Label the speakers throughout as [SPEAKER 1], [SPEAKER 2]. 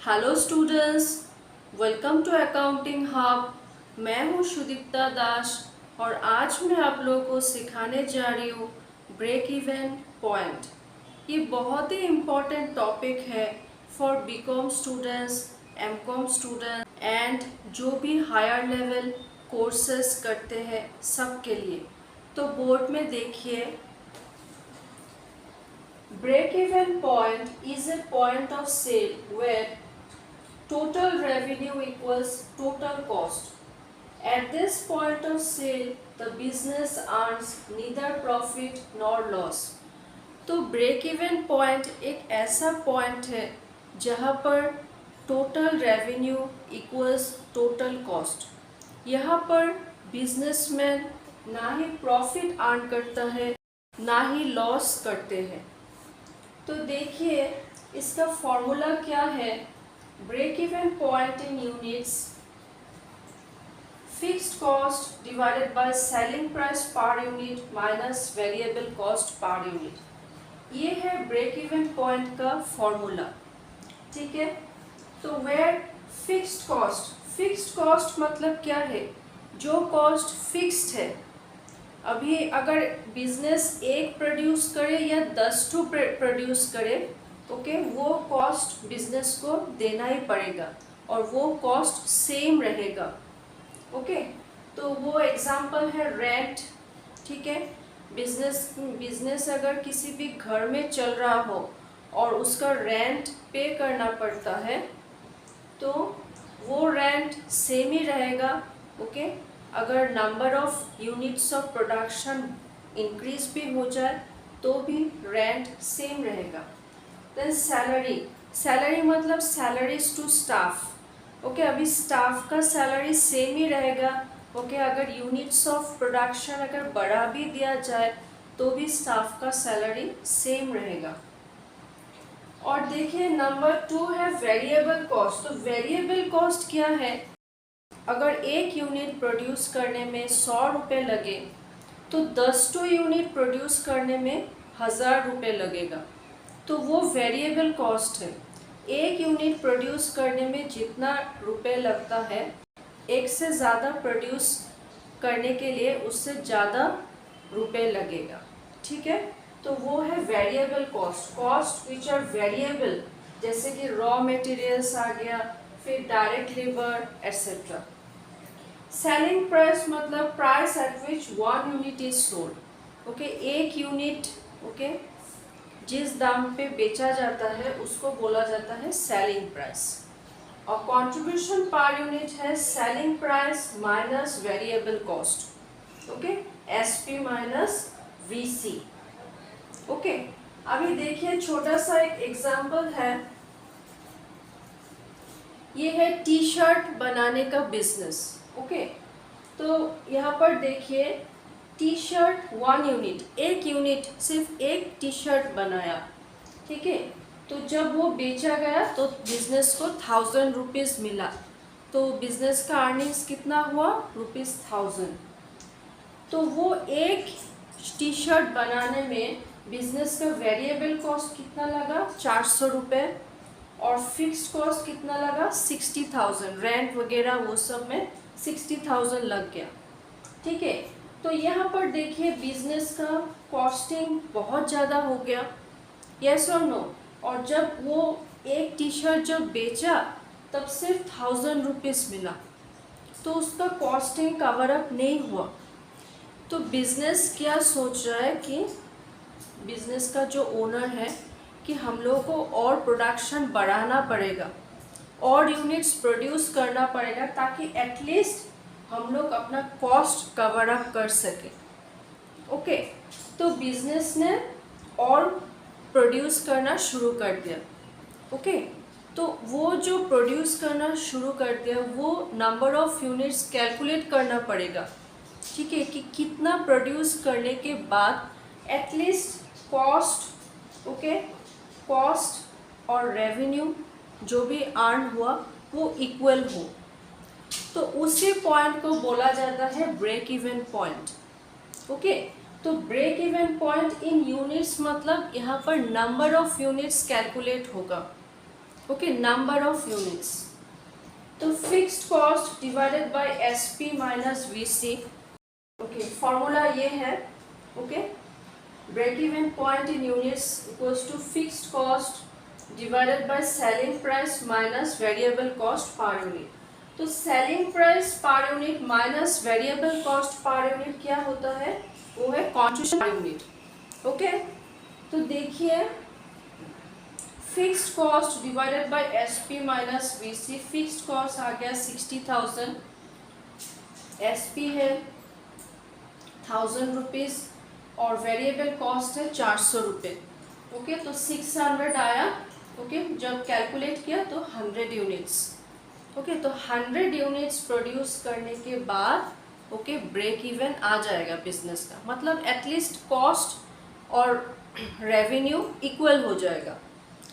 [SPEAKER 1] Hello students, welcome to accounting hub. मैं हूं सुदीप्ता दास और आज मैं आप लोगों को सिखाने जा रही हूँ ब्रेक इवन पॉइंट। ये बहुत ही इम्पोर्टेंट टॉपिक है for BCom students, MCom students and जो भी हायर लेवल कोर्सेस करते हैं सब के लिए। तो बोर्ड में देखिए, break even point is a point of sale where total revenue equals total cost. At this point of sale, the business earns neither profit nor loss. तो ब्रेक इवन पॉइंट एक ऐसा पॉइंट है जहाँ पर total revenue equals total cost. यहाँ पर businessman ना ही profit earn करता है ना ही लॉस करते हैं। तो देखिए इसका फॉर्मूला क्या है। Break even point in units, fixed cost divided by selling price per unit minus variable cost per unit. ये है ब्रेक इवन पॉइंट का फॉर्मूला, ठीक है। तो वेयर फिक्स्ड कॉस्ट मतलब क्या है, जो कॉस्ट फिक्स्ड है। अभी अगर बिजनेस एक प्रोड्यूस करे या 10 टू प्रोड्यूस करे, ओके, वो कॉस्ट बिजनेस को देना ही पड़ेगा और वो कॉस्ट सेम रहेगा, ओके। तो वो एग्जांपल है रेंट, ठीक है। बिजनेस अगर किसी भी घर में चल रहा हो और उसका रेंट पे करना पड़ता है तो वो रेंट सेम ही रहेगा, ओके। अगर number of units of production increase भी हो जाए तो भी रेंट सेम रहेगा। देन सैलरी मतलब सैलरीज टू स्टाफ, ओके। अभी स्टाफ का सैलरी सेम ही रहेगा, ओके। अगर यूनिट्स ऑफ प्रोडक्शन अगर बढ़ा भी दिया जाए तो भी स्टाफ का सैलरी सेम रहेगा। और देखिए नंबर 2 है वेरिएबल कॉस्ट। तो वेरिएबल कॉस्ट क्या है, अगर एक यूनिट प्रोड्यूस करने में 100 रुपये लगे तो 10 टू यूनिट प्रोड्यूस करने में 1000 रुपये लगेगा, तो वो वेरिएबल कॉस्ट है। एक यूनिट प्रोड्यूस करने में जितना रुपये लगता है, एक से ज़्यादा प्रोड्यूस करने के लिए उससे ज़्यादा रुपये लगेगा, ठीक है। तो वो है variable cost which are variable, जैसे कि रॉ मटेरियल्स आ गया, फिर direct labour etcetera. Selling price मतलब price at which one unit is sold, okay. एक यूनिट, ओके, जिस दाम पे बेचा जाता है उसको बोला जाता है सेलिंग प्राइस। और कंट्रीब्यूशन पर यूनिट है selling price minus variable cost, okay, SP minus VC, okay. अभी देखिए छोटा सा एक एग्जांपल है, ये है टी शर्ट बनाने का बिजनेस, ओके। तो यहाँ पर देखिए टी शर्ट 1 यूनिट, एक यूनिट सिर्फ एक टी शर्ट बनाया, ठीक है। तो जब वो बेचा गया तो बिजनेस को 1000 रुपीज़ मिला, तो बिजनेस का अर्निंग्स कितना हुआ, ₹1000। तो वो एक टी शर्ट बनाने में बिजनेस का वेरिएबल कॉस्ट कितना लगा, 400 रुपये, और फिक्स्ड कॉस्ट कितना लगा, 60,000। रेंट वगैरह वो सब में 60,000 लग गया, ठीक है। तो यहाँ पर देखिए बिजनेस का कॉस्टिंग बहुत ज़्यादा हो गया, यस और नो। और जब वो एक टी शर्ट जब बेचा तब सिर्फ 1000 रुपीज़ मिला, तो उसका कॉस्टिंग कवर अप नहीं हुआ। तो बिजनेस क्या सोच रहा है कि बिजनेस का जो ओनर है कि हम लोगों को और प्रोडक्शन बढ़ाना पड़ेगा और यूनिट्स प्रोड्यूस करना पड़ेगा ताकि एटलीस्ट हम लोग अपना कॉस्ट कवर अप कर सके, ओके। तो बिजनेस ने और प्रोड्यूस करना शुरू कर दिया, ओके। तो वो जो प्रोड्यूस करना शुरू कर दिया वो नंबर ऑफ यूनिट्स कैलकुलेट करना पड़ेगा, ठीक है, कि कितना प्रोड्यूस करने के बाद एटलीस्ट कॉस्ट, ओके, कॉस्ट और रेवेन्यू जो भी अर्न हुआ वो इक्वल हो। तो उसी पॉइंट को बोला जाता है ब्रेक इवन पॉइंट, ओके। तो break even point in units मतलब यहाँ पर नंबर ऑफ यूनिट्स कैलकुलेट होगा, ओके, नंबर ऑफ यूनिट्स। तो fixed cost divided by SP minus VC. Okay, formula ये है। Okay, break even point in units equals to fixed cost divided by selling price minus variable cost per unit. तो selling price per unit minus variable cost per unit क्या होता है? वो है contribution per unit. Okay, तो देखिए fixed cost divided by SP minus VC. Fixed cost आ गया 60,000, एसपी है 1000 रुपीज और वेरिएबल कॉस्ट है 400 रुपये। ओके, तो 600 आया। ओके, जब कैलकुलेट किया तो 100 यूनिट्स। ओके, तो 100 यूनिट्स प्रोड्यूस करने के बाद ओके ब्रेक इवन आ जाएगा बिजनेस का। मतलब एटलीस्ट कॉस्ट और रेवेन्यू इक्वल हो जाएगा।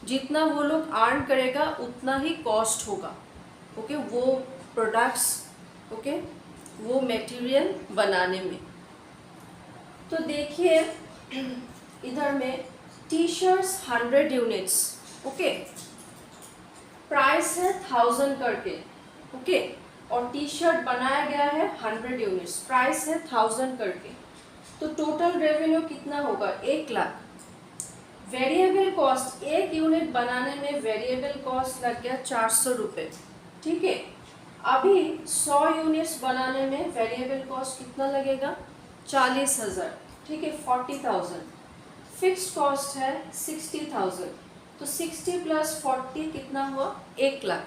[SPEAKER 1] जितना वो लोग अर्न करेगा उतना ही कॉस्ट होगा। ओके, वो प्रोडक्ट्स ओके वो मटेरियल बनाने में। तो देखिए इधर में T shirts 100 units. Okay, price है 1000 करके। ओके, और टी शर्ट बनाया गया है 100 यूनिट्स, प्राइस है 1000 करके। तो टोटल रेवेन्यू कितना होगा? 1 लाख। वेरिएबल कॉस्ट, एक यूनिट बनाने में वेरिएबल कॉस्ट लग गया 400 रुपये। ठीक है, अभी 100 यूनिट्स बनाने में वेरिएबल कॉस्ट कितना लगेगा? 40,000। ठीक है, 40,000। फिक्स्ड कॉस्ट है 60,000। तो 60 प्लस 40 कितना हुआ? 1 लाख।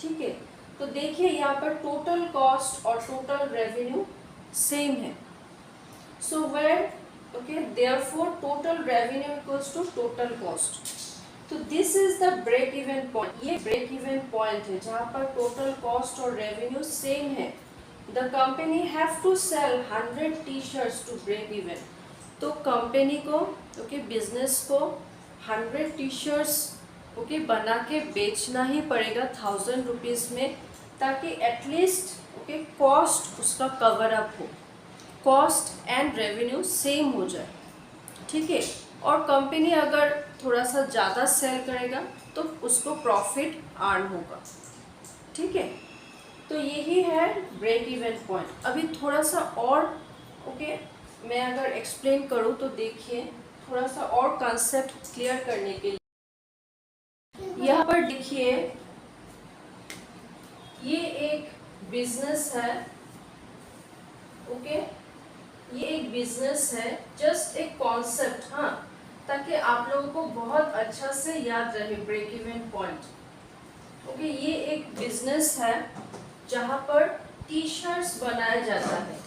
[SPEAKER 1] ठीक है, तो देखिए यहाँ पर टोटल कॉस्ट और टोटल रेवेन्यू सेम है। So where okay therefore total revenue equals to total cost. तो this is the break even point. ये ब्रेक इवन पॉइंट है जहाँ पर टोटल कॉस्ट और रेवेन्यू सेम है। The company have to sell 100 T shirts to break even. तो company को okay business को 100 टी शर्ट्स ओके बना के बेचना ही पड़ेगा 1000 रुपीज़ में, ताकि एटलीस्ट ओके कॉस्ट उसका कवर अप हो, कॉस्ट एंड रेवेन्यू सेम हो जाए। ठीक है, और कंपनी अगर थोड़ा सा ज़्यादा सेल करेगा तो उसको प्रॉफिट अर्न होगा। ठीक है, तो यही है ब्रेक इवन पॉइंट। अभी थोड़ा सा और ओके मैं अगर एक्सप्लेन करूँ तो देखिए थोड़ा सा और कंसेप्ट क्लियर करने के लिए यहाँ पर देखिए ये एक बिजनेस है। ओके, ये एक बिजनेस है, जस्ट एक कॉन्सेप्ट, हाँ, ताकि आप लोगों को बहुत अच्छा से याद रहे ब्रेक इवन पॉइंट। ओके, ये एक बिजनेस है जहाँ पर टी शर्ट्स बनाया जाता है।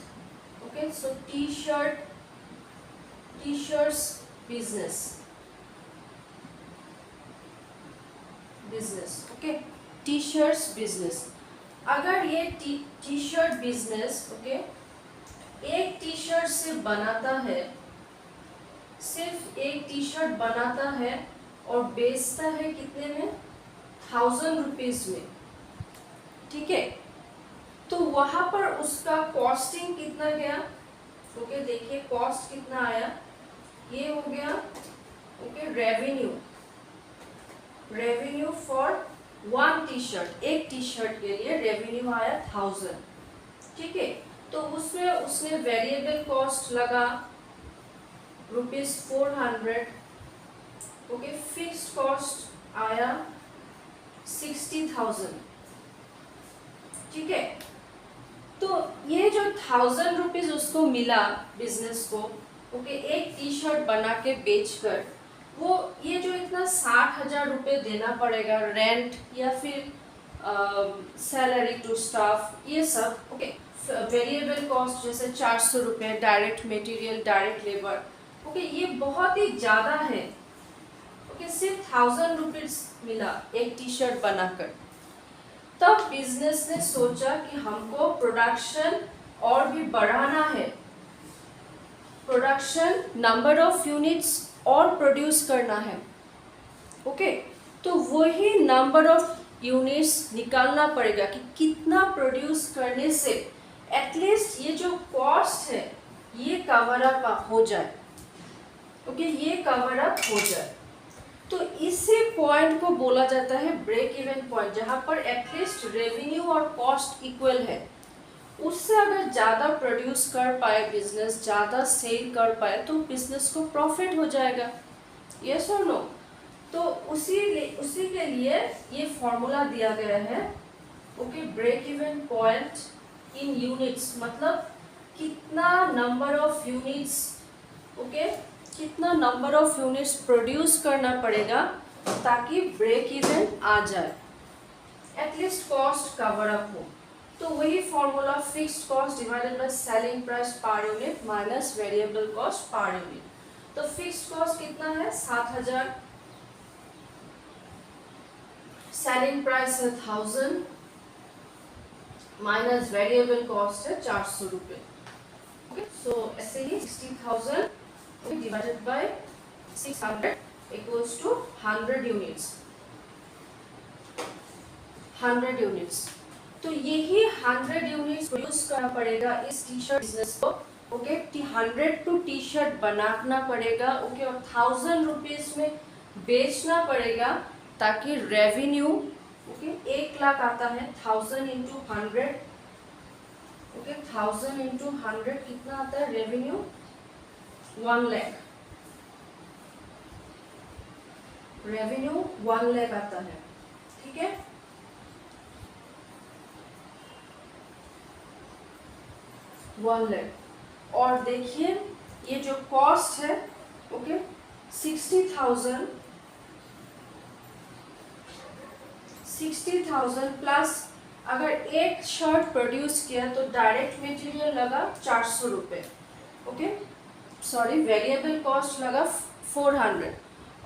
[SPEAKER 1] Okay, so T shirts business. Okay, T shirts business. अगर ये टी शर्ट बिजनेस ओके एक टी शर्ट से बनाता है, सिर्फ एक टी शर्ट बनाता है और बेचता है कितने में? 1000 रुपीज में। ठीक है, तो वहां पर उसका कॉस्टिंग कितना गया? ओके, देखिए कॉस्ट कितना आया। ये हो गया okay revenue for 1 T shirt. एक टी शर्ट के लिए रेवेन्यू आया 1000। ठीक है, तो उसमें उसने वेरिएबल कॉस्ट लगा ₹400। ओके, फिक्स्ड कॉस्ट आया 60,000। ठीक है, तो ये जो 1000 रुपीज उसको मिला बिजनेस को ओके एक टी शर्ट बना के बेचकर, वो ये जो इतना 60,000 रुपये देना पड़ेगा रेंट या फिर सैलरी टू स्टाफ, ये सब ओके वेरिएबल कॉस्ट जैसे 400 रुपये, direct material, direct labour, okay ये बहुत ही ज़्यादा है। ओके, सिर्फ 1000 रुपीज मिला एक टी शर्ट बनाकर। तब बिजनेस ने सोचा कि हमको प्रोडक्शन और भी बढ़ाना है, प्रोडक्शन नंबर ऑफ यूनिट्स और प्रोड्यूस करना है। ओके, तो वही नंबर ऑफ यूनिट्स निकालना पड़ेगा कि कितना प्रोड्यूस करने से एटलीस्ट ये जो कॉस्ट है ये कवर अप हो जाए। ओके, ये कवर अप हो जाए। तो इस इसी पॉइंट को बोला जाता है ब्रेक इवन पॉइंट, जहां पर एटलीस्ट रेवेन्यू और कॉस्ट इक्वल है। उससे अगर ज़्यादा प्रोड्यूस कर पाए बिजनेस, ज़्यादा सेल कर पाए, तो बिजनेस को प्रॉफिट हो जाएगा। यस और नो? तो उसी के लिए ये फॉर्मूला दिया गया है। Okay, break even point in units, मतलब कितना नंबर ऑफ यूनिट्स, ओके, कितना नंबर ऑफ यूनिट्स प्रोड्यूस करना पड़ेगा ताकि ब्रेक इवन आ जाए, एटलीस्ट कॉस्ट कवर अप हो। तो वही formula, fixed cost divided by selling price per unit minus variable cost per unit. तो फिक्स्ड कॉस्ट कितना है? 7000, सेलिंग प्राइस है 1000, माइनस वेरिएबल कॉस्ट है 400 रुपए। ओके, सो ऐसे ही 60,000 divided by 600 equals to 100 units, 100 units. तो यही 100 यूनिट्स प्रोड्यूस करना पड़ेगा इस टी शर्ट बिजनेस को। ओके, 100 टू टी शर्ट बनाना पड़ेगा। ओके, और 1000 रुपीज में बेचना पड़ेगा ताकि रेवेन्यू, ओके, 1 लाख आता है। 1000 इंटू 100, ओके, 1000 इंटू 100 कितना आता है रेवेन्यू? 1 लाख, रेवेन्यू 1 लाख आता है। ठीक है, वन लाख। और देखिए ये जो कॉस्ट है, ओके, 60,000 प्लस अगर एक शर्ट प्रोड्यूस किया तो डायरेक्ट मटेरियल लगा 400 रुपये, ओके, सॉरी, वेरिएबल कॉस्ट लगा 400।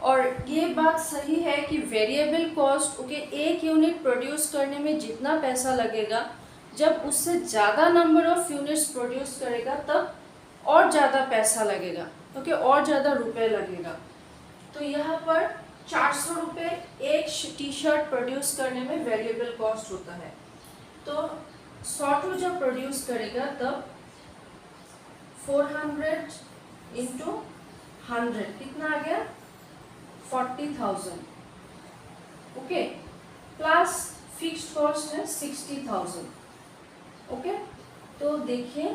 [SPEAKER 1] और ये बात सही है कि वेरिएबल कॉस्ट, ओके, एक यूनिट प्रोड्यूस करने में जितना पैसा लगेगा, जब उससे ज़्यादा नंबर ऑफ यूनिट्स प्रोड्यूस करेगा तब और ज़्यादा पैसा लगेगा, ओके, और ज़्यादा रुपए लगेगा। तो यहाँ पर 400 रुपये एक टी शर्ट प्रोड्यूस करने में वेरिएबल कॉस्ट होता है। तो 100 जब प्रोड्यूस करेगा तब 400 इंटू 100 कितना आ गया? 40,000, ओके, प्लस फिक्स्ड कॉस्ट है 60,000। ओके, तो देखिए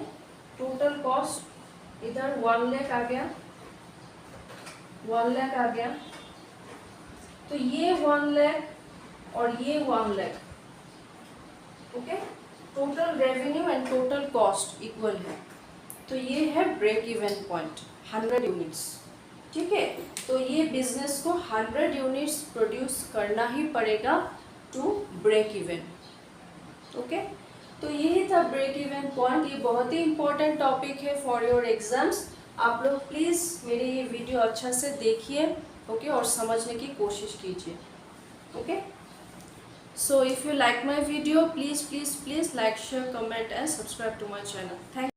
[SPEAKER 1] टोटल कॉस्ट इधर 1 लाख आ गया, 1 लाख आ गया। तो ये 1 लाख और ये 1 lakh, okay, total revenue and total cost equal है। तो ये है ब्रेक इवन पॉइंट, 100 यूनिट्स। ठीक है, तो ये बिजनेस को 100 यूनिट्स प्रोड्यूस करना ही पड़ेगा टू ब्रेक इवन। ओके, तो यही था ब्रेक इवन पॉइंट। ये बहुत ही इंपॉर्टेंट टॉपिक है फॉर योर एग्जाम्स। आप लोग प्लीज़ मेरी ये वीडियो अच्छा से देखिए, ओके, और समझने की कोशिश कीजिए। Okay, so if you like my video, please please please like, share, comment and subscribe to my channel. Thank